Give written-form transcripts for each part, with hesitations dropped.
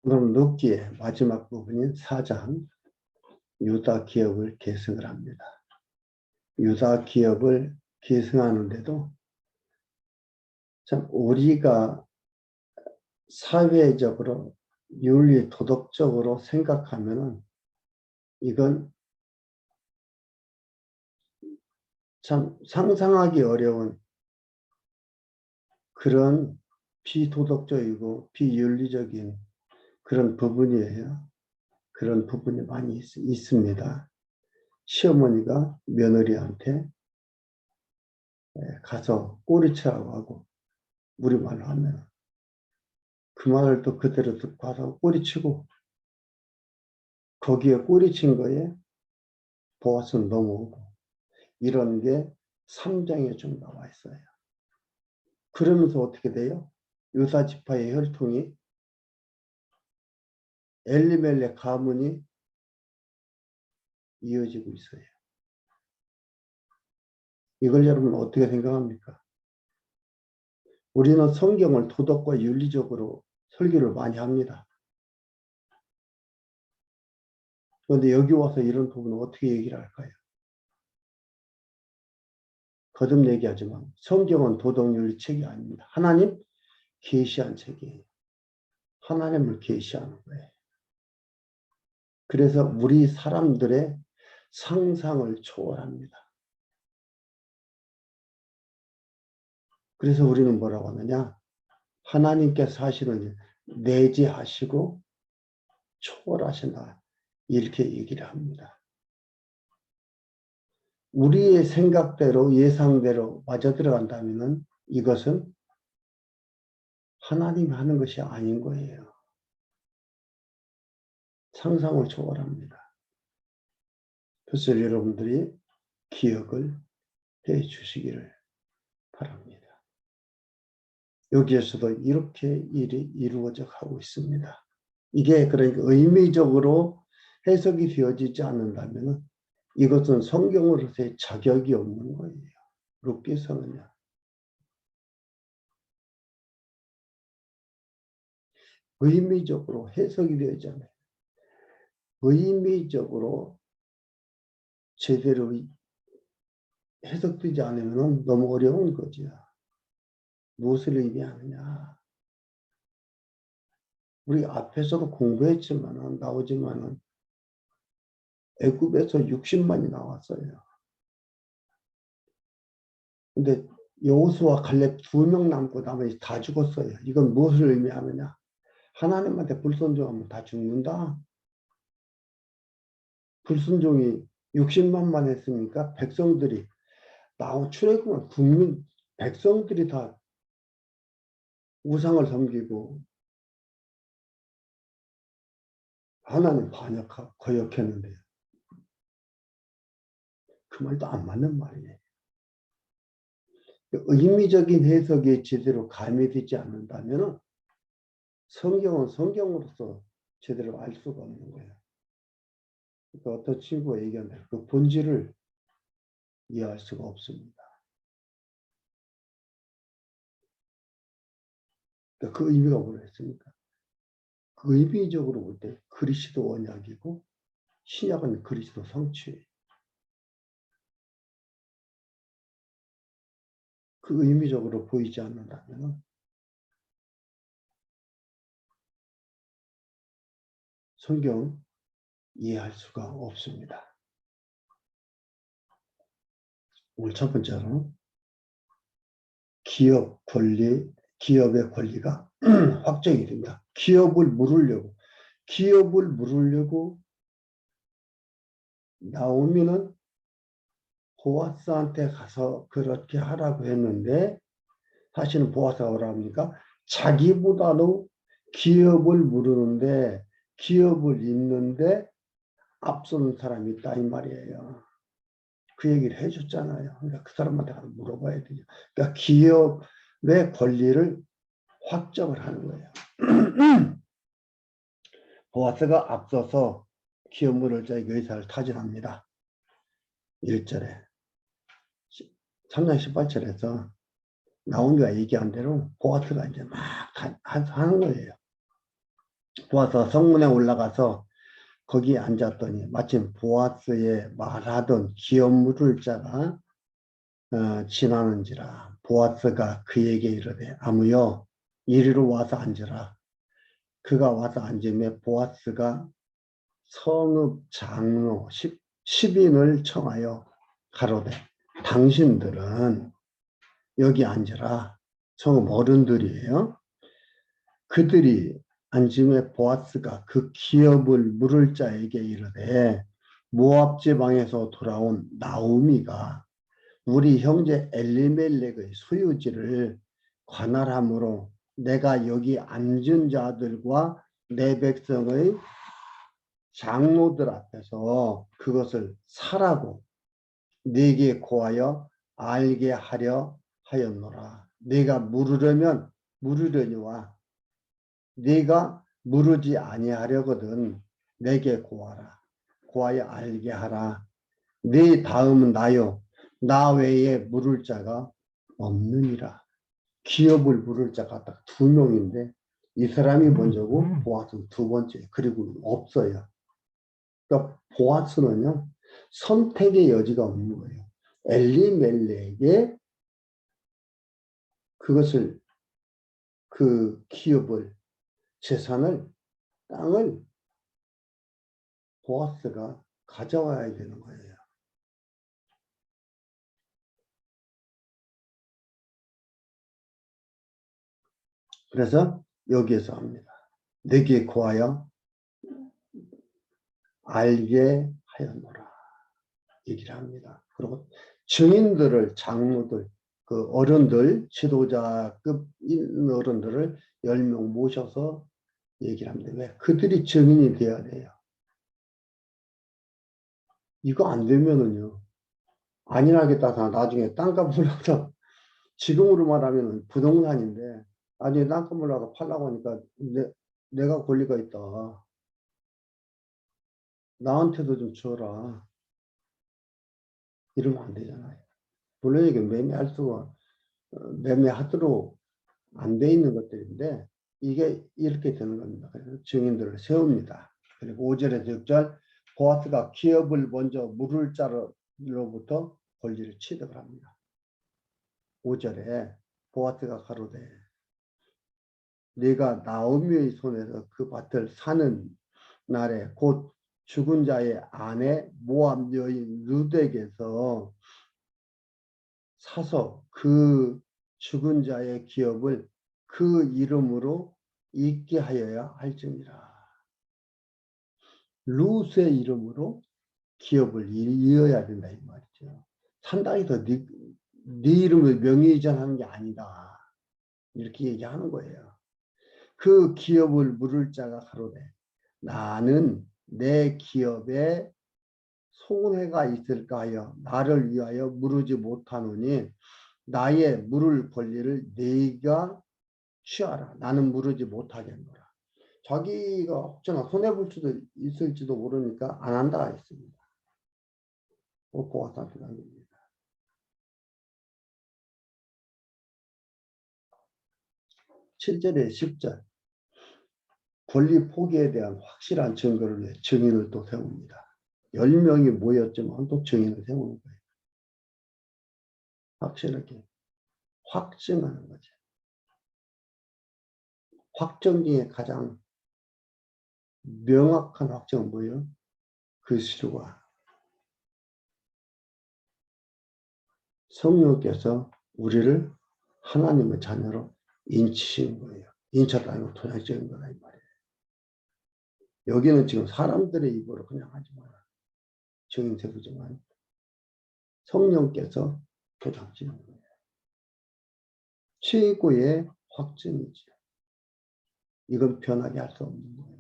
오늘 눕기의 마지막 부분인 4장 유다 기업을 계승을 합니다. 유다 기업을 계승하는데도 참 우리가 사회적으로 윤리 도덕적으로 생각하면은 이건 참 상상하기 어려운 그런 비도덕적이고 비윤리적인 그런 부분이에요. 그런 부분이 많이 있습니다. 시어머니가 며느리한테 가서 꼬리치라고 하고 우리말로 하면 그 말을 또 그대로 듣고 가서 꼬리치고 거기에 꼬리친 거에 보아스는 넘어오고 이런 게 3장에 좀 나와 있어요. 그러면서 어떻게 돼요? 유다 지파의 혈통이 엘리멜렉 가문이 이어지고 있어요. 이걸 여러분 어떻게 생각합니까? 우리는 성경을 도덕과 윤리적으로 설교를 많이 합니다. 그런데 여기 와서 이런 부분은 어떻게 얘기를 할까요? 거듭 얘기하지만 성경은 도덕윤리 책이 아닙니다. 하나님 계시한 책이에요. 하나님을 계시하는 거예요. 그래서 우리 사람들의 상상을 초월합니다. 그래서 우리는 뭐라고 하느냐? 하나님께서 하시는 내재하시고 초월하신다. 이렇게 얘기를 합니다. 우리의 생각대로 예상대로 맞아 들어간다면 이것은 하나님이 하는 것이 아닌 거예요. 상상을 초월합니다. 그래서 여러분들이 기억을 해 주시기를 바랍니다. 여기에서도 이렇게 일이 이루어져 가고 있습니다. 이게 그러니까 의미적으로 해석이 되어지지 않는다면 이것은 성경으로서의 자격이 없는 거예요. 룻기서는요. 의미적으로 해석이 되잖아요. 의미적으로 제대로 해석되지 않으면 너무 어려운 거죠. 무엇을 의미하느냐. 우리 앞에서도 공부했지만 나오지만은 애굽에서 60만이 나왔어요. 근데 여호수아 갈렙 2명 남고 나머지 다 죽었어요. 이건 무엇을 의미하느냐? 하나님한테 불순종하면 다 죽는다. 불순종이 60만만 했으니까 백성들이 나온 출애굽은 국민 백성들이 다 우상을 섬기고 하나님 거역했는데요. 그 말도 안 맞는 말이에요. 의미적인 해석이 제대로 가미되지 않는다면 성경은 성경으로서 제대로 알 수가 없는 거예요. 그러니까 어떤 친구가 얘기한 대로 그 본질을 이해할 수가 없습니다. 그러니까 그 의미가 뭐겠습니까? 그 의미적으로 볼 때 그리스도 언약이고 신약은 그리스도 성취예요. 그 의미적으로 보이지 않는다면 성경 이해할 수가 없습니다. 오늘 첫 번째로 기업의 권리가 확정이 됩니다. 기업을 물으려고 나오미는 보아스한테 가서 그렇게 하라고 했는데 사실은 보아스가 뭐라고 합니까? 자기보다도 기업을 물으는데 기업을 잇는데 앞서는 사람이 있다 이 말이에요. 그 얘기를 해줬잖아요. 그러니까 그 사람한테 가서 물어봐야 되죠. 그러니까 기업의 권리를 확정을 하는 거예요. 보아스가 앞서서 기업 물을 자에게 의사를 타진합니다. 1절에 3장 18절에서 나온이가 얘기한 대로 보아스가 이제 막 하는 거예요. 보아스가 성문에 올라가서 거기에 앉았더니 마침 보아스의 말하던 기업 물을 자가 지나는지라. 보아스가 그에게 이르되 아무여 이리로 와서 앉으라. 그가 와서 앉으매 보아스가 성읍 장로 10인을 청하여 가로되 당신들은 여기 앉으라. 성읍 어른들이에요. 그들이 앉음에 보아스가 그 기업을 물을 자에게 이르되 모압 지방에서 돌아온 나오미가 우리 형제 엘리멜렉의 소유지를 관할함으로 내가 여기 앉은 자들과 내 백성의 장로들 앞에서 그것을 사라고 네게 고하여 알게 하려 하였노라. 네가 물으려면 물으려니와 네가 물으지 아니하려거든 내게 고하라. 고하여 알게 하라. 네 다음은 나요. 나 외에 물을 자가 없느니라. 기업을 물을 자가 딱 2명인데 이 사람이 먼저고 보아스는 2번째. 그리고 없어요. 그러니까 보아스는요. 선택의 여지가 없는 거예요. 엘리멜렉에게 그것을 그 기업을 재산을 땅을 보아스가 가져와야 되는 거예요. 그래서 여기에서 합니다. 내게 구하여 알게 하였노라 얘기를 합니다. 그리고 증인들을 장로들 그 어른들 지도자급 어른들을 10명 모셔서 얘기를 합니다. 왜? 그들이 증인이 되어야 돼요. 이거 안 되면은요. 안일하겠다. 나중에 땅값 올라서 지금으로 말하면 부동산인데 나중에 땅값 올라서 팔라고 하니까 내가 권리가 있다. 나한테도 좀 줘라. 이러면 안 되잖아요. 물론 이게 매매할 수가 매매하도록 안 돼 있는 것들인데 이게 이렇게 되는 겁니다. 그래서 증인들을 세웁니다. 그리고 5절에서 6절 보아스가 기업을 먼저 물을 자로부터 권리를 취득을 합니다. 5절에 보아스가 가로되 네가 나오미의 손에서 그 밭을 사는 날에 곧 죽은 자의 아내 모압 여인 르덱에서 사서 그 죽은 자의 기업을 그 이름으로 잊게 하여야 할지니라. 룻의 이름으로 기업을 이어야 된다 이 말이죠. 산다 해서 네 이름을 명의 이전하는 게 아니다. 이렇게 얘기하는 거예요. 그 기업을 물을 자가 가로되 나는 내 기업에 손해가 있을까 하여 나를 위하여 물으지 못하노니 나의 물을 권리를 네가 취하라. 나는 물으지 못하겠노라. 자기가 혹시나 손해볼 수도 있을지도 모르니까 안 한다 했습니다. 보아스한테 남깁니다. 7절에 10절 권리 포기에 대한 확실한 증거를 위해 증인을 또 세웁니다. 10명이 모였지만 또 증인을 세우는 거예요. 확실하게 확증하는 거죠. 확정 중에 가장 명확한 확정은 뭐예요? 그 시lu가 성령께서 우리를 하나님의 자녀로 인치시는 거예요. 인쳤다 아니고 토양적인 거다 이 말이에요. 여기는 지금 사람들의 입으로 그냥 하지 마라. 증인 세우지만 성령께서 도장지는 거예요. 최고의 확증이죠. 이건 변하게 할 수 없는 거예요.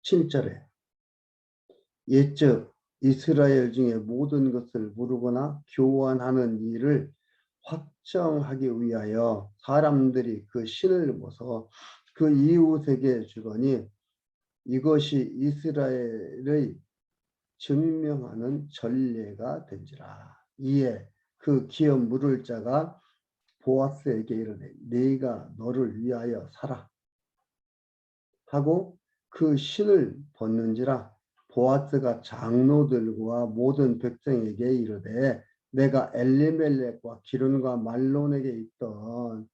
7절에 옛적 이스라엘 중에 모든 것을 모르거나 교환하는 일을 확정하기 위하여 사람들이 그 신을 벗어 그 이웃에게 주더니 이것이 이스라엘의 증명하는 전례가 된지라. 이에 그 기업 물을 자가 보아스에게 이르되 네가 너를 위하여 살아 하고 그 신을 벗는지라. 보아스가 장로들과 모든 백성에게 이르되 내가 엘리멜렉과 기른과 말론에게 있던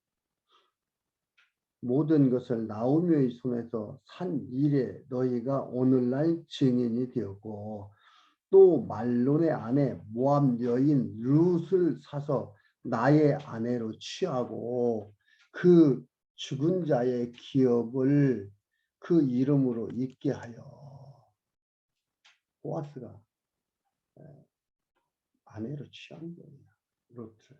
모든 것을 나오미의 손에서 산 일에 너희가 오늘날 증인이 되었고 또 말론의 아내 모압 여인 룻을 사서 나의 아내로 취하고 그 죽은 자의 기업을 그 이름으로 있게 하여. 보아스가 아내로 취한 거예요. 룻을.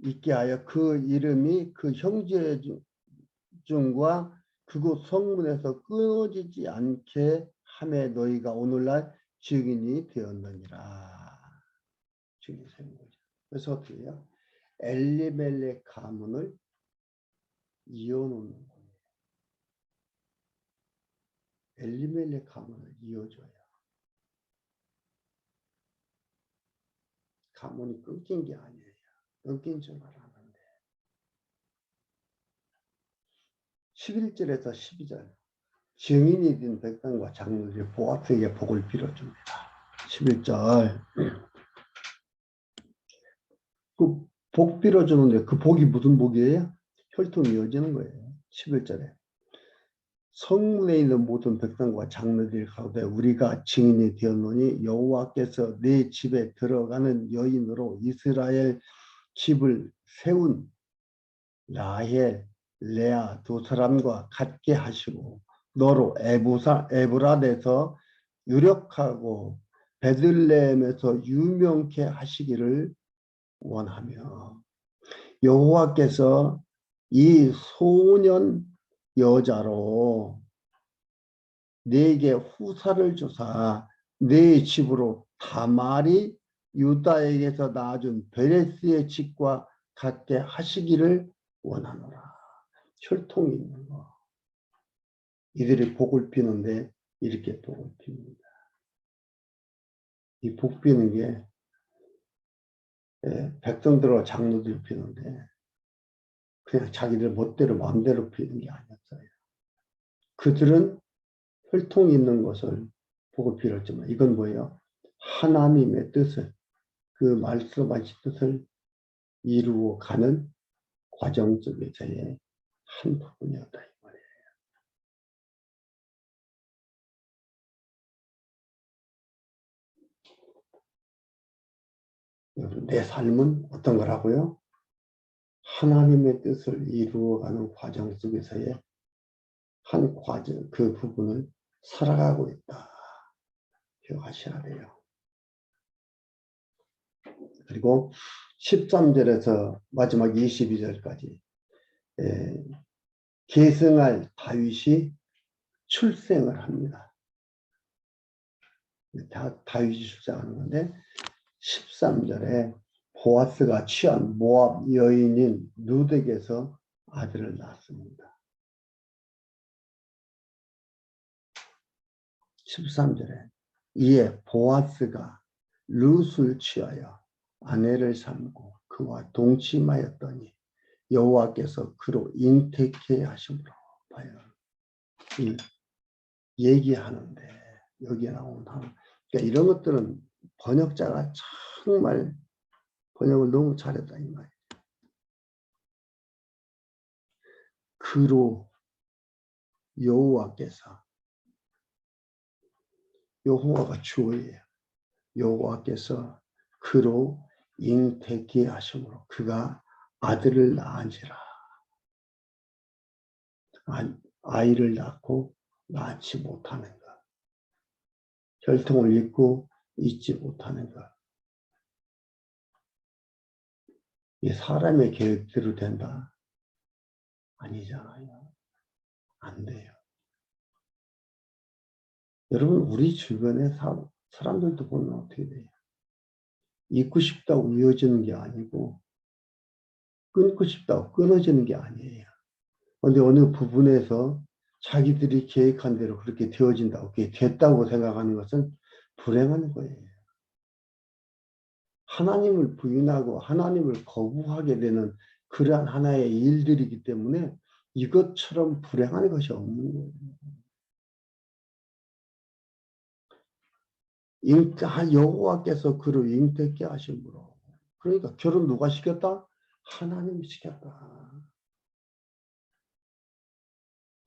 있게 하여 그 이름이 그 형제 중과 그곳 성문에서 끊어지지 않게 함에 너희가 오늘날 증인이 되었느니라. 증인이 되는 거죠. 그래서 어떻게 해요? 엘리멜렉 가문을 이어놓는 거예요. 엘리멜렉 가문을 이어줘요. 가문이 끊긴 게 아니에요. 끊긴 줄 알았는데. 11절에서 12절. 증인이 된 백성과 장로들이 보아스에게 복을 빌어줍니다. 11절. 그 복 빌어주는데 그 복이 무슨 복이에요? 혈통이 이어지는 거예요. 11절에. 성문에 있는 모든 백성과 장로들이 가로되 우리가 증인이 되었노니 여호와께서 네 집에 들어가는 여인으로 이스라엘 집을 세운 라헬, 레아 두 사람과 같게 하시고 너로 에브라데서 유력하고 베들레헴에서 유명케 하시기를 원하며 여호와께서 이 소년 여자로 네게 후사를 주사 네 집으로 다말이 유다에게서 낳아준 베레스의 집과 같게 하시기를 원하노라. 혈통이 있는 거. 이들이 복을 비는데 이렇게 복을 빕니다. 이 복 비는 게 백성들과 장로들이 비는데 그냥 자기들 멋대로 마음대로 비는 게 아니었어요. 그들은 혈통이 있는 것을 보고 빌었지만 이건 뭐예요? 하나님의 뜻을, 그 말씀하신 뜻을 이루어가는 과정 속에서의 한 부분이었다 이 말이에요. 내 삶은 어떤 거라고요? 하나님의 뜻을 이루어가는 과정 속에서의 한 과정, 그 부분을 살아가고 있다. 기억하셔야 돼요. 그리고 13절에서 마지막 22절까지 계승할 다윗이 출생을 합니다. 다윗이 출생하는 건데 13절에 보아스가 취한 모압 여인인 룻에게서 아들을 낳았습니다. 13절에 이에 보아스가 룻을 취하여 아내를 삼고 그와 동침하였더니 여호와께서 그로 잉태케 하심으로 봐요. 이 얘기하는데 여기에 나온 단어. 그러니까 이런 것들은 번역자가 정말 번역을 너무 잘했다 이 말이에요. 그로 여호와께서, 여호와가 주어예요. 여호와께서 그로 잉태케 하심으로 그가 아들을 낳은지라. 아이를 낳고 낳지 못하는 것. 혈통을 잊고 잊지 못하는 것. 이 사람의 계획대로 된다? 아니잖아요. 안 돼요. 여러분 우리 주변의 사람들도 보면 어떻게 돼요? 잊고 싶다고 이어지는 게 아니고 끊고 싶다고 끊어지는 게 아니에요. 그런데 어느 부분에서 자기들이 계획한 대로 그렇게 되어진다고, 그게 됐다고 생각하는 것은 불행한 거예요. 하나님을 부인하고 하나님을 거부하게 되는 그러한 하나의 일들이기 때문에 이것처럼 불행한 것이 없는 거예요. 여호와께서 그를 잉태케 하심으로. 그러니까 결혼 누가 시켰다? 하나님이 시켰다.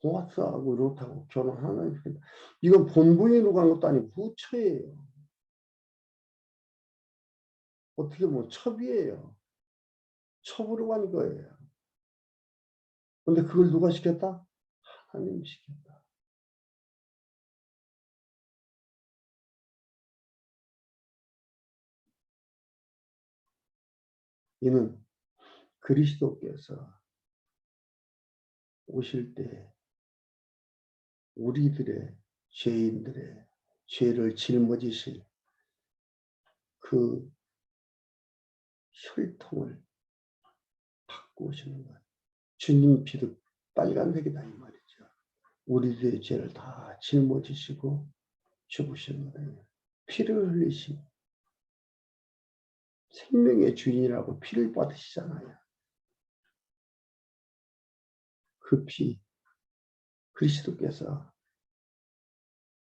보아스하고 롯하고 결혼 하나님이 시켰다. 이건 본부인으로 간 것도 아니고 후처예요. 어떻게 보면 첩이에요. 첩으로 간 거예요. 근데 그걸 누가 시켰다? 하나님이 시켰다. 이는 그리스도께서 오실 때 우리들의 죄인들의 죄를 짊어지실 그 혈통을 받고 오시는 것. 주님 피도 빨간색이다 이 말이죠. 우리들의 죄를 다 짊어지시고 죽으시는 거예요. 피를 흘리신 생명의 주인이라고 피를 받으시잖아요. 그 피 그리스도께서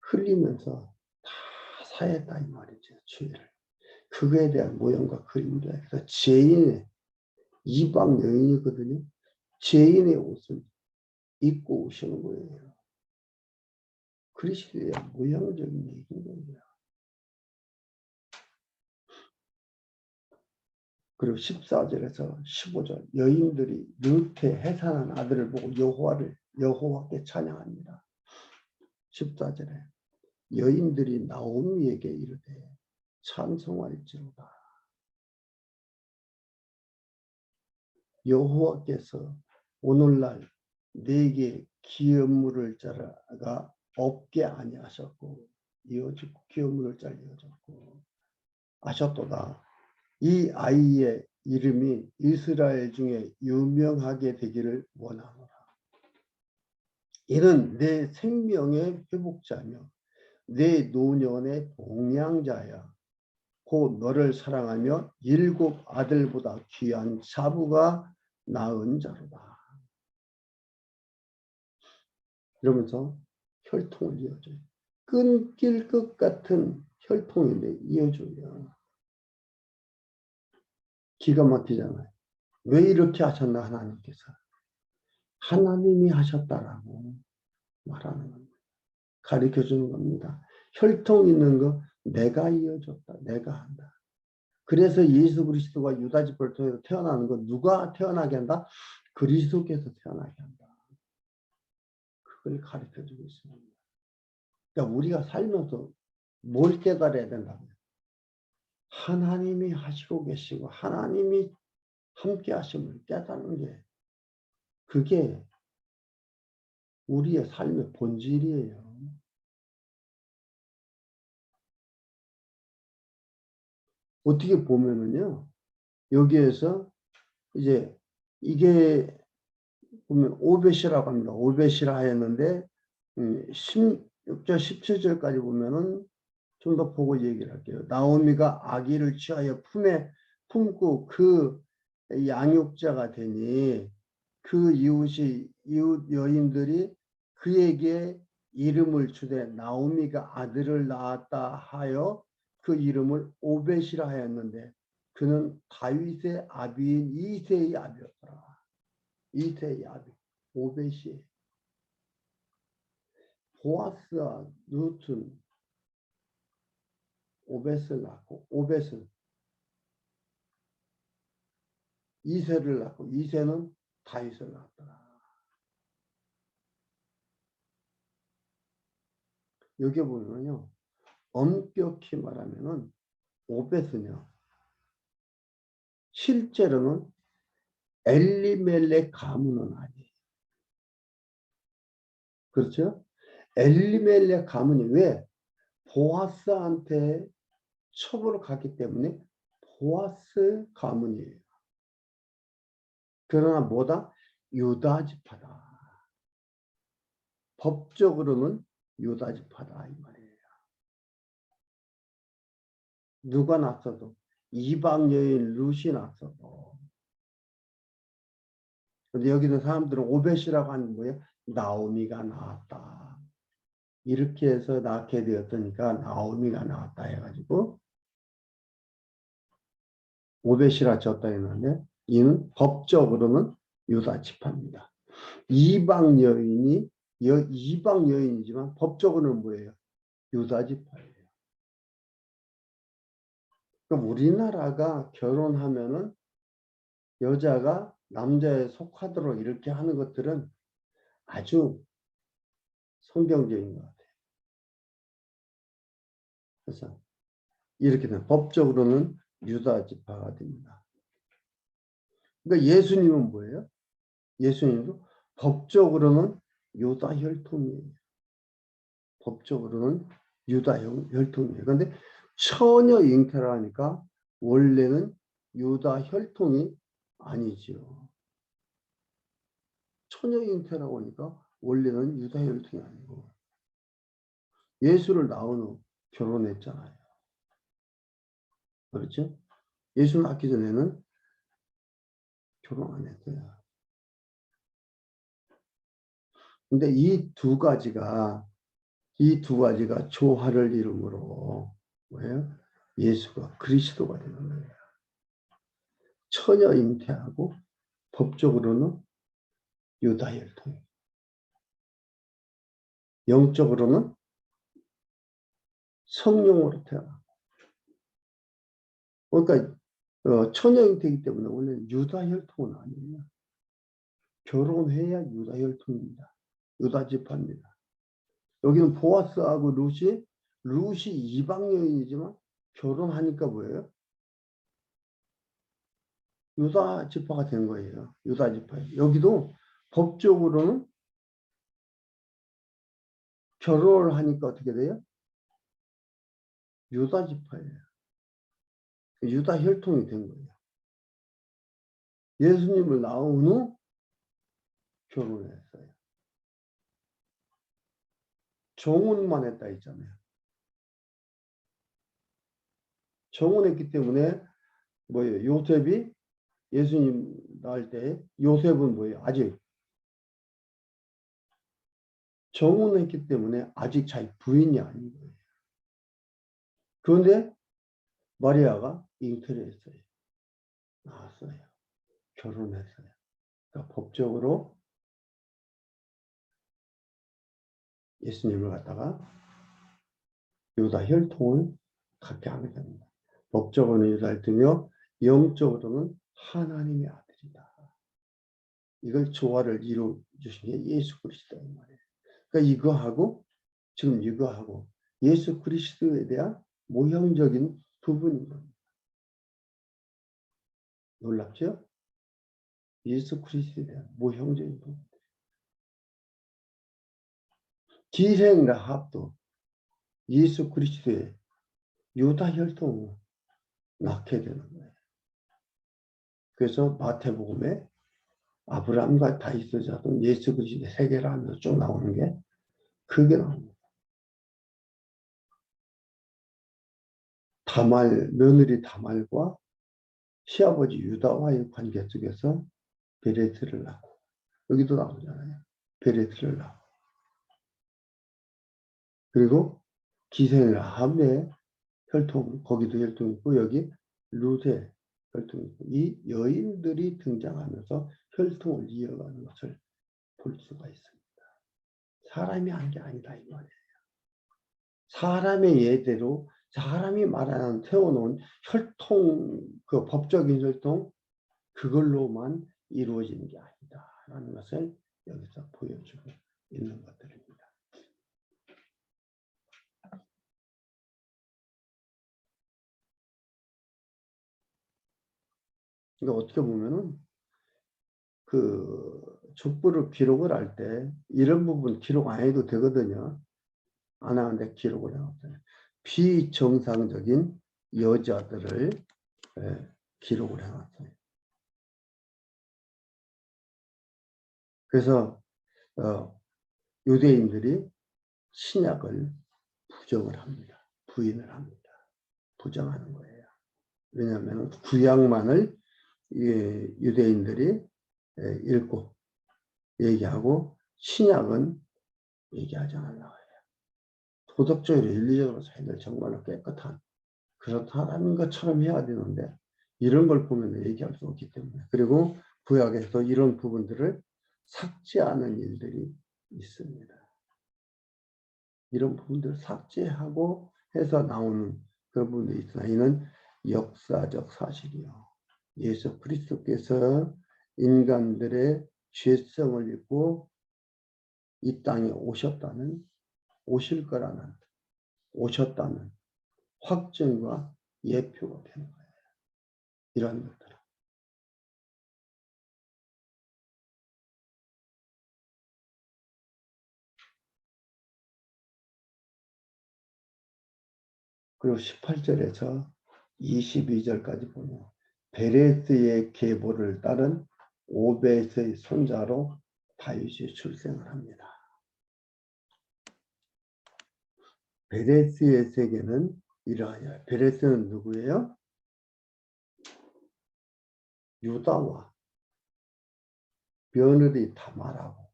흘리면서 다 사했다 이 말이죠. 죄를. 그거에 대한 모형과 그림자. 그래서 죄인의 이방 여인이거든요. 죄인의 옷을 입고 오시는 거예요. 그리스도의 모형적인 얘기인 거예요. 그리고 14절에서 15절 여인들이 르테 해산한 아들을 보고 여호와께 찬양합니다. 14절에 여인들이 나오미에게 이르되 찬송할지로다. 여호와께서 오늘날 내게 기업 물을 자가 없게 아니하셨고 이어졌고 기업 물을 자를 이어졌고 아셨도다. 이 아이의 이름이 이스라엘 중에 유명하게 되기를 원하노라. 이는 내 생명의 회복자며 내 노년의 동량자야. 곧 너를 사랑하며 7 아들보다 귀한 자부가 낳은 자로다. 이러면서 혈통을 이어줘요. 끊길 것 같은 혈통인데 이어줘요. 기가 막히잖아요. 왜 이렇게 하셨나 하나님께서. 하나님이 하셨다라고 말하는 겁니다. 가르쳐주는 겁니다. 혈통 있는 거 내가 이어줬다. 내가 한다. 그래서 예수 그리스도가 유다 지파를 통해서 태어나는 거 누가 태어나게 한다? 그리스도께서 태어나게 한다. 그걸 가르쳐주고 있습니다. 그러니까 우리가 살면서 뭘 깨달아야 된다고요? 하나님이 하시고 계시고 하나님이 함께 하심을 깨닫는 게 그게 우리의 삶의 본질이에요. 어떻게 보면은요, 여기에서 이제 이게 보면 오벳이라고 합니다. 오벳이라 하였는데 16절 17절까지 보면은 좀 더 보고 얘기를 할게요. 나오미가 아기를 취하여 품에 품고 그 양육자가 되니 그 이웃 여인들이 그에게 이름을 주되 나오미가 아들을 낳았다 하여 그 이름을 오벳이라 하였는데 그는 다윗의 아비인 이새의 아비였더라. 이새의 아비 오벳이 보아스와 루튼 오벳을 낳고 오벳은 이새를 낳고 이새는 다윗을 낳았더라. 여기 보면요. 엄격히 말하면은 오벳은요. 실제로는 엘리멜렉 가문은 아니에요. 그렇죠? 엘리멜렉 가문이 왜? 보아스한테 첩으로 갔기 때문에 보아스 가문이에요. 그러나 뭐다? 유다 지파다. 법적으로는 유다 지파다 이 말이에요. 누가 낳았어도 이방 여인 룻이 낳았어도. 근데 여기 있는 사람들은 오벳이라고 하는 거예요. 나오미가 낳았다. 이렇게 해서 낳게 되었으니까 나오미가 낳았다 해가지고 오벳이라 졌다 했는데 이는 법적으로는 유다 지파입니다. 이방 여인이지만 법적으로는 뭐예요? 유다 지파예요. 그럼 우리나라가 결혼하면은 여자가 남자에 속하도록 이렇게 하는 것들은 아주 성경적인 것 같아요. 그래서 이렇게 되면 법적으로는 유다 지파가 됩니다. 그러니까 예수님은 뭐예요? 예수님도 법적으로는 유다 혈통이에요. 법적으로는 유다 혈통이에요. 그런데 처녀 잉태라 하니까 원래는 유다 혈통이 아니죠. 처녀 잉태라고 하니까 원래는 유다 혈통이 아니고 예수를 낳은 후 결혼했잖아요. 그렇죠? 예수 낳기 전에는 결혼 안 했어요. 근데 이 두 가지가 조화를 이루므로 뭐예요? 예수가 그리스도가 되는 거예요. 처녀 잉태하고 법적으로는 유다 혈통, 영적으로는 성령으로 태어나. 그러니까 처녀 잉태이기 때문에 원래 유다 혈통은 아니에요. 결혼해야 유다 혈통입니다. 유다 지파입니다. 여기는 보아스하고 룻이 이방 여인이지만 결혼하니까 뭐예요? 유다 지파가 된 거예요. 유다 지파예요. 여기도 법적으로는 결혼을 하니까 어떻게 돼요? 유다 지파예요. 유다 혈통이 된 거예요. 예수님을 낳은 후 결혼했어요. 정혼만 했다 했잖아요. 정혼했기 때문에 뭐예요? 요셉이 예수님 낳을 때 요셉은 뭐예요? 아직 정혼했기 때문에 아직 자기 부인이 아닌 거예요. 그런데 마리아가 잉태를 했어요. 낳았어요. 결혼했어요. 그러니까 법적으로 예수님을 갖다가 유다 혈통을 갖게 하게 됩니다. 법적으로는 유다 혈통이며 영적으로는 하나님의 아들이다. 이걸 조화를 이루어 주신 게 예수 그리스도인 말이에요. 그러니까 이거하고 예수 그리스도에 대한 모형적인 부분인 겁니다. 놀랍죠? 예수 그리스도에 대한 모형적인 부분. 기생 라합도 예수 그리스도의 유다 혈통으로 낳게 되는 거예요. 그래서 마태복음에 아브라함과 다윗을 잡은 예수 그리스도의 세계라 하면서 쭉 나오는 게 그게 나옵니다. 며느리 다말과 시아버지 유다와의 관계 속에서 베레트를 낳고, 여기도 나오잖아요. 베레트를 낳고, 그리고 기생 라합의 혈통, 거기도 혈통이 있고 여기 룻의 혈통이 있고, 이 여인들이 등장하면서 혈통을 이어가는 것을 볼 수가 있습니다. 사람이 한 게 아니다 이 말이에요. 사람의 예대로 사람이 말하는 태워놓은 혈통, 그 법적인 혈통, 그걸로만 이루어지는 게 아니다라는 것을 여기서 보여주고 있는 것들입니다. 그러니까 어떻게 보면은 그 족보를 기록을 할 때 이런 부분 기록 안 해도 되거든요. 안 하는데 기록을 해놨어요. 비정상적인 여자들을 기록을 해놨어요. 그래서 유대인들이 신약을 부정을 합니다. 부인을 합니다. 부정하는 거예요. 왜냐하면 구약만을 유대인들이 읽고 얘기하고 신약은 얘기하지 않아요. 도덕적으로 윤리적으로 자기들 정말로 깨끗한 그런 사람인 것처럼 해야 되는데 이런 걸 보면 얘기할 수 없기 때문에, 그리고 구약에서 이런 부분들을 삭제하는 일들이 있습니다. 이런 부분들을 삭제하고 해서 나오는 그 부분이 있으나 이는 역사적 사실이요. 예수 그리스도께서 인간들의 죄성을 입고 이 땅에 오실 거라는, 오셨다는 확증과 예표가 되는 거예요. 이런 것들은. 그리고 18절에서 22절까지 보면 베레스의 계보를 따른 오벳의 손자로 다윗이 출생을 합니다. 베레스의 세계는 이러하여, 베레스는 누구예요? 유다와 며느리 다말하고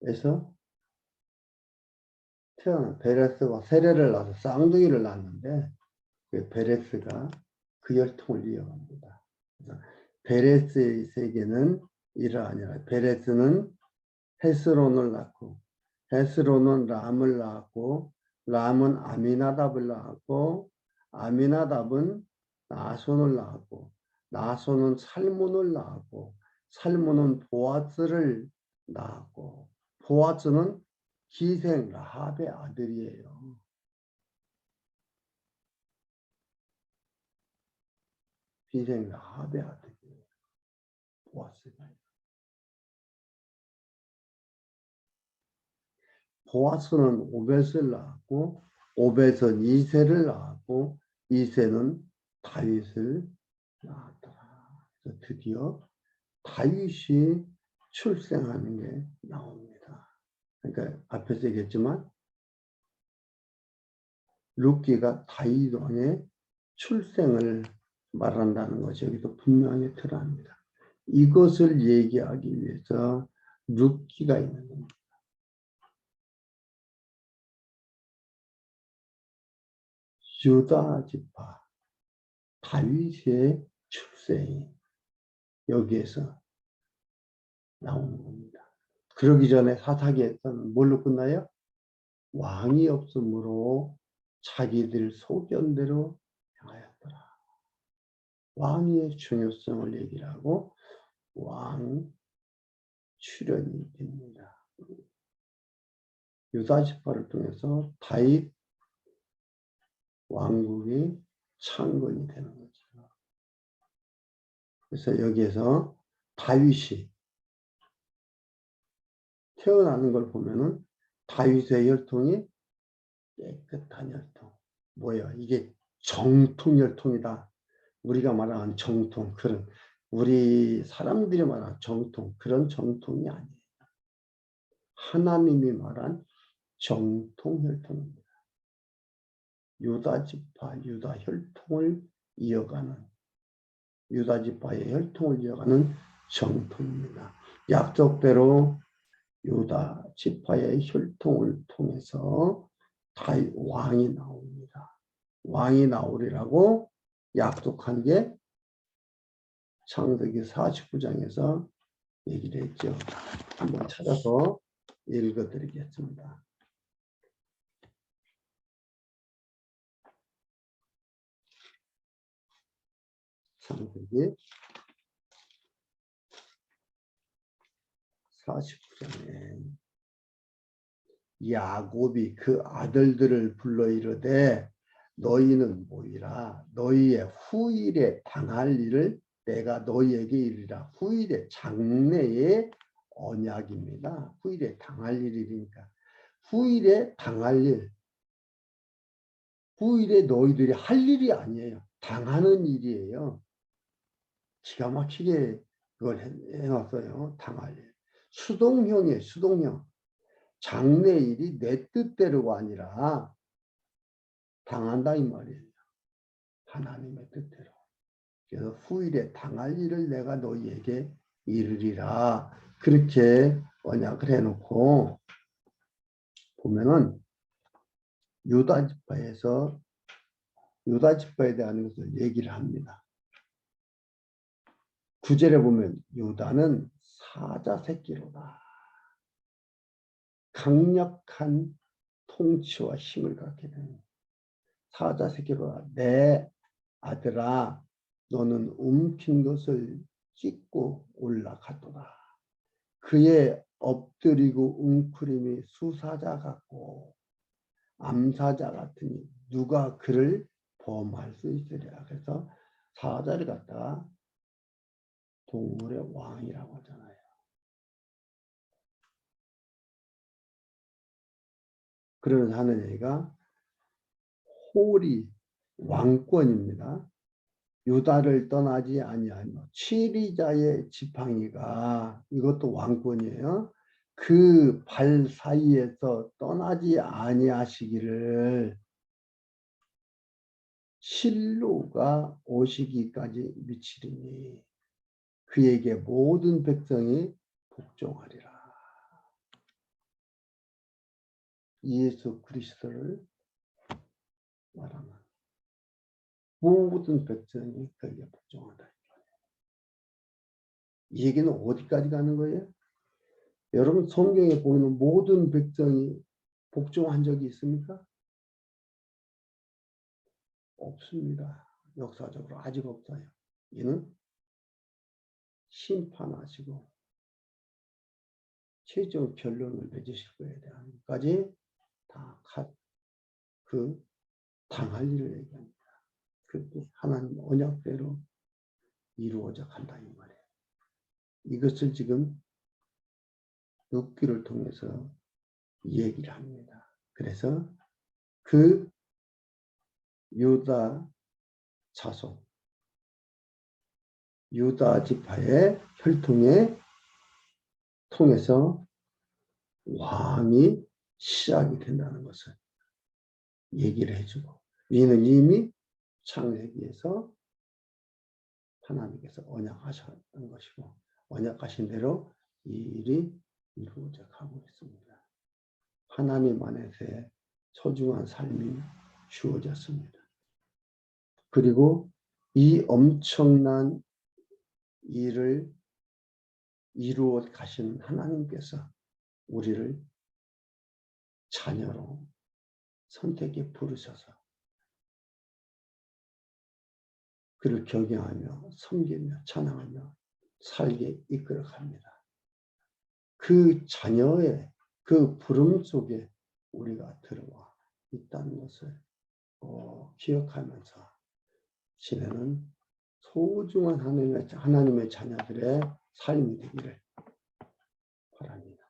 에서 태어난, 베레스와 세레를 낳아서 쌍둥이를 낳았는데 그 베레스가 그 혈통을 이어갑니다. 베레스의 세계는 이러하니라. 베레스는 헤스론을 낳고 헤스론은 람을 낳았고 람은 아미나답을 낳았고 아미나답은 나손을 낳았고 나손은 살몬을 낳았고 살몬은 보아스를 낳았고 보아스는 기생 라합의 아들이에요. 기생 라합의 아들이에요. 보아스가. 보아스는 오벳을 낳았고 오벳은 이새를 낳았고 이새는 다윗을 낳았더라. 그래서 드디어 다윗이 출생하는 게 나옵니다. 그러니까 앞에서 얘기했지만 룻기가 다윗 왕의 출생을 말한다는 것이 여기서 분명히 드러납니다. 이것을 얘기하기 위해서 룻기가 있는 겁니다. 유다 지파 다윗의 출생이 여기에서 나오는 겁니다. 그러기 전에 사사기에서는 뭘로 끝나요? 왕이 없으므로 자기들 소견대로 행하였더라. 왕의 중요성을 얘기를 하고 왕 출현이 됩니다. 유다 지파를 통해서 다윗 왕국이 창건이 되는 거죠. 그래서 여기에서 다윗이 태어나는 걸 보면은 다윗의 혈통이 깨끗한 혈통. 뭐야? 이게 정통 혈통이다. 우리가 말하는 정통, 그런 우리 사람들이 말하는 정통, 그런 정통이 아니에요. 하나님이 말한 정통 혈통입니다. 유다 지파, 유다 혈통을 이어가는, 유다 지파의 혈통을 이어가는 정통입니다. 약속대로 유다 지파의 혈통을 통해서 다윗 왕이 나옵니다. 왕이 나오리라고 약속한 게 창세기 49장에서 얘기를 했죠. 한번 찾아서 읽어드리겠습니다. 창세기 49장에 야곱이 그 아들들을 불러 이르되 너희는 모이라. 너희의 후일에 당할 일을 내가 너희에게 이르리라. 후일에 장래의 언약입니다. 후일에 당할 일이니까. 후일에 당할 일. 후일에 너희들이 할 일이 아니에요. 당하는 일이에요. 기가 막히게 그걸 해놨어요. 당할 일. 수동형이에요. 수동형. 장래일이 내 뜻대로가 아니라 당한다 이 말이에요. 하나님의 뜻대로. 그래서 후일에 당할 일을 내가 너희에게 이르리라. 그렇게 언약을 해놓고 보면은 유다 지파에 대한 것을 얘기를 합니다. 9절에 보면 유다는 사자 새끼로다. 강력한 통치와 힘을 갖게 되는 사자 새끼로다. 내 아들아 너는 움킨 것을 찢고 올라갔도다. 그의 엎드리고 웅크림이 수사자 같고 암사자 같으니 누가 그를 범할 수 있으리라. 그래서 사자를 갖다가 동물의 왕이라고 하잖아요. 그러면서 하는 얘기가 홀이 왕권입니다. 유다를 떠나지 아니하며 치리자의 지팡이가 이것도 왕권이에요. 그 발 사이에서 떠나지 아니하시기를 실로가 오시기까지 미치리니 그에게 모든 백성이 복종하리라. 예수 그리스도를 말하는 모든 백성이 그에게 복종한다. 이 얘기는 어디까지 가는 거예요? 여러분 성경에 보이는 모든 백성이 복종한 적이 있습니까? 없습니다. 역사적으로 아직 없어요. 이는 심판하시고 최종 결론을 맺으실 거에 대한 것까지 다 그 당할 일을 얘기합니다. 그것도 하나님 언약대로 이루어져 간다 이 말이에요. 이것을 지금 욥기를 통해서 얘기를 합니다. 그래서 그 유다 자손, 유다 지파의 혈통에 통해서 왕이 시작이 된다는 것을 얘기를 해주고 이는 이미 창세기에서 하나님께서 언약하셨던 것이고 언약하신 대로 이 일이 이루어져 가고 있습니다. 하나님 안에서의 소중한 삶이 주어졌습니다. 그리고 이 엄청난 일을 이루어 가시는 하나님께서 우리를 자녀로 선택해 부르셔서 그를 경외하며 섬기며 찬양하며 살게 이끌어 갑니다. 그 자녀의 그 부름 속에 우리가 들어와 있다는 것을 기억하면서 지내는 소중한 하나님의 자녀들의 삶이 되기를 바랍니다.